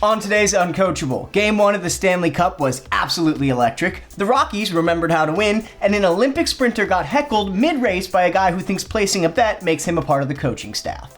On today's Uncoachable, Game 1 of the Stanley Cup was absolutely electric, the Rockies remembered how to win, and an Olympic sprinter got heckled mid-race by a guy who thinks placing a bet makes him a part of the coaching staff.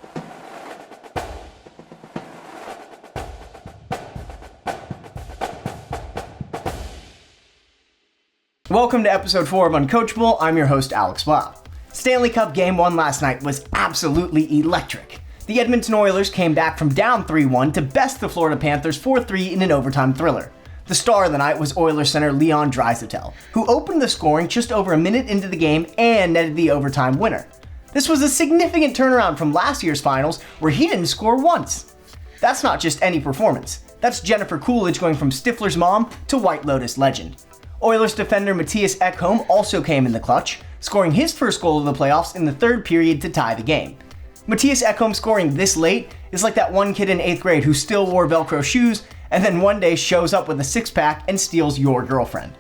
Welcome to episode 4 of Uncoachable. I'm your host, Alex Bob. Stanley Cup Game 1 last night was absolutely electric. The Edmonton Oilers came back from down 3-1 to best the Florida Panthers 4-3 in an overtime thriller. The star of the night was Oilers center Leon Draisaitl, who opened the scoring just over a minute into the game and netted the overtime winner. This was a significant turnaround from last year's finals, where he didn't score once. That's not just any performance. That's Jennifer Coolidge going from Stifler's mom to White Lotus legend. Oilers defender Mattias Ekholm also came in the clutch, scoring his first goal of the playoffs in the third period to tie the game. Mattias Ekholm scoring this late is like that one kid in 8th grade who still wore Velcro shoes and then one day shows up with a six-pack and steals your girlfriend.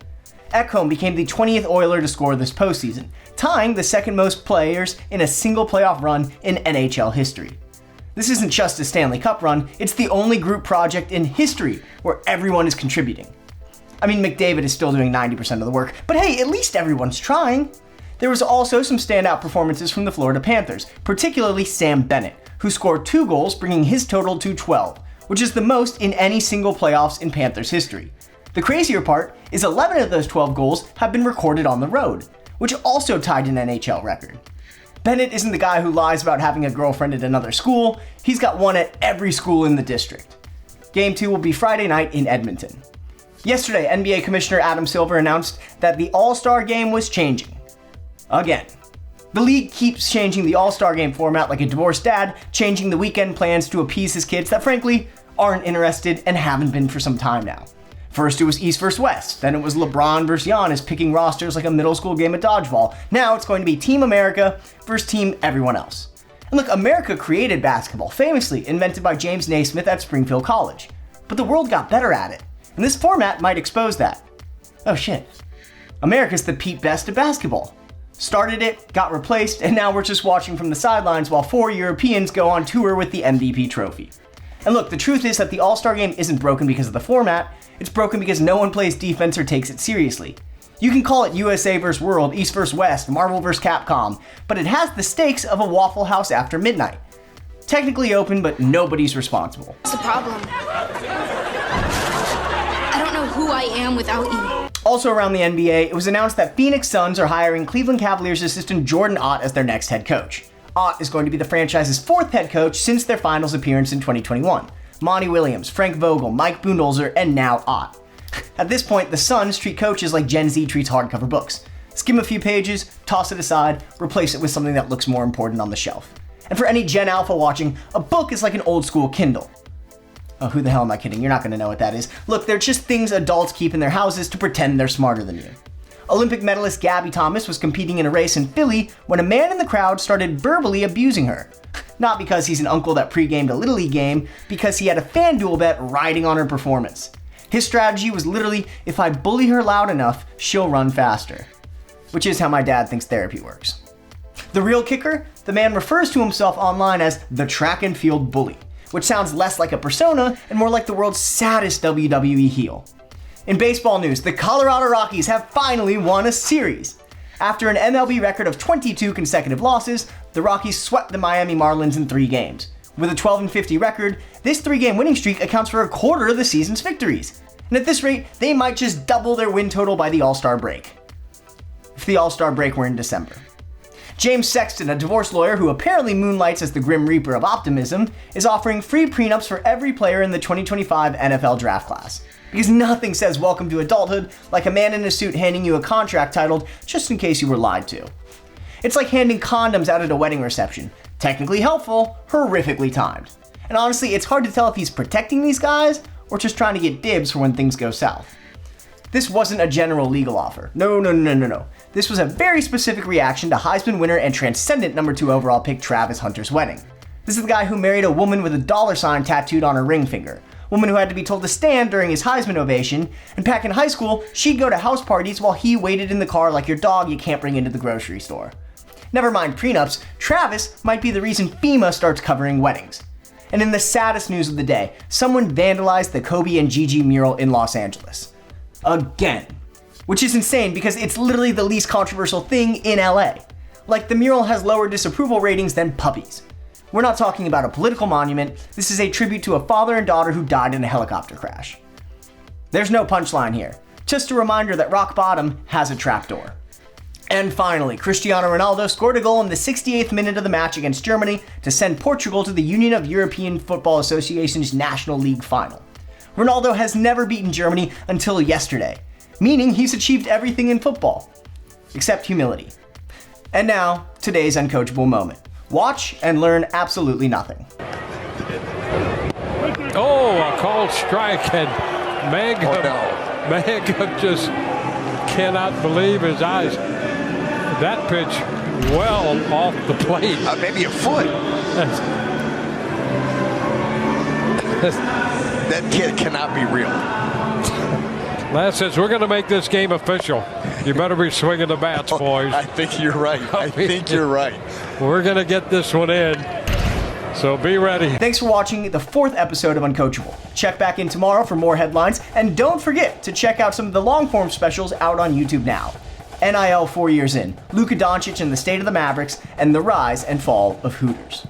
Ekholm became the 20th Oiler to score this postseason, tying the second most players in a single playoff run in NHL history. This isn't just a Stanley Cup run, it's the only group project in history where everyone is contributing. I mean, McDavid is still doing 90% of the work, but hey, at least everyone's trying. There was also some standout performances from the Florida Panthers, particularly Sam Bennett, who scored 2 goals, bringing his total to 12, which is the most in any single playoffs in Panthers history. The crazier part is 11 of those 12 goals have been recorded on the road, which also tied an NHL record. Bennett isn't the guy who lies about having a girlfriend at another school, he's got one at every school in the district. Game 2 will be Friday night in Edmonton. Yesterday, NBA Commissioner Adam Silver announced that the All-Star Game was changing. Again. The league keeps changing the All-Star Game format like a divorced dad, changing the weekend plans to appease his kids that frankly aren't interested and haven't been for some time now. First it was East vs. West, then it was LeBron vs. Giannis picking rosters like a middle school game of dodgeball. Now it's going to be Team America versus Team everyone else. And look, America created basketball, famously invented by James Naismith at Springfield College. But the world got better at it, and this format might expose that. Oh shit. America's the Pete Best of basketball. Started it, got replaced, and now we're just watching from the sidelines while 4 Europeans go on tour with the MVP trophy. And look, the truth is that the All-Star Game isn't broken because of the format, it's broken because no one plays defense or takes it seriously. You can call it USA vs. World, East vs. West, Marvel vs. Capcom, but it has the stakes of a Waffle House after midnight. Technically open, but nobody's responsible. What's the problem? I don't know who I am without you. Also around the NBA, it was announced that Phoenix Suns are hiring Cleveland Cavaliers assistant Jordan Ott as their next head coach. Ott is going to be the franchise's 4th head coach since their finals appearance in 2021. Monty Williams, Frank Vogel, Mike Budenholzer, and now Ott. At this point, the Suns treat coaches like Gen Z treats hardcover books. Skim a few pages, toss it aside, replace it with something that looks more important on the shelf. And for any Gen Alpha watching, a book is like an old school Kindle. Oh, who the hell am I kidding? You're not going to know what that is. Look, they're just things adults keep in their houses to pretend they're smarter than you. Olympic medalist Gabby Thomas was competing in a race in Philly when a man in the crowd started verbally abusing her. Not because he's an uncle that pre-gamed a Little League game, because he had a FanDuel bet riding on her performance. His strategy was literally, if I bully her loud enough, she'll run faster. Which is how my dad thinks therapy works. The real kicker? The man refers to himself online as the track and field bully, which sounds less like a persona and more like the world's saddest WWE heel. In baseball news, the Colorado Rockies have finally won a series. After an MLB record of 22 consecutive losses, the Rockies swept the Miami Marlins in 3 games. With a 12-50 record, this 3-game winning streak accounts for a quarter of the season's victories. And at this rate, they might just double their win total by the All-Star break. If the All-Star break were in December. James Sexton, a divorce lawyer who apparently moonlights as the Grim Reaper of optimism, is offering free prenups for every player in the 2025 NFL draft class. Because nothing says welcome to adulthood like a man in a suit handing you a contract titled, just in case you were lied to. It's like handing condoms out at a wedding reception. Technically helpful, horrifically timed. And honestly, it's hard to tell if he's protecting these guys or just trying to get dibs for when things go south. This wasn't a general legal offer. No. This was a very specific reaction to Heisman winner and transcendent number 2 overall pick Travis Hunter's wedding. This is the guy who married a woman with a $sign tattooed on her ring finger. Woman who had to be told to stand during his Heisman ovation, and back in high school, she'd go to house parties while he waited in the car like your dog you can't bring into the grocery store. Never mind prenups, Travis might be the reason FEMA starts covering weddings. And in the saddest news of the day, someone vandalized the Kobe and Gigi mural in Los Angeles. Again. Which is insane because it's literally the least controversial thing in LA. Like, the mural has lower disapproval ratings than puppies. We're not talking about a political monument, this is a tribute to a father and daughter who died in a helicopter crash. There's no punchline here, just a reminder that rock bottom has a trapdoor. And finally, Cristiano Ronaldo scored a goal in the 68th minute of the match against Germany to send Portugal to the Union of European Football Association's National League final. Ronaldo has never beaten Germany until yesterday, meaning he's achieved everything in football, except humility. And now, today's uncoachable moment. Watch and learn absolutely nothing. Oh, a called strike, and Mega just cannot believe his eyes. That pitch well off the plate. Maybe a foot. That kid cannot be real. Lance says, we're going to make this game official. You better be swinging the bats, boys. I think you're right. I think you're right. We're going to get this one in. So be ready. Thanks for watching the 4th episode of Uncoachable. Check back in tomorrow for more headlines, and don't forget to check out some of the long-form specials out on YouTube now. NIL 4 years in, Luka Doncic and the state of the Mavericks, and the rise and fall of Hooters.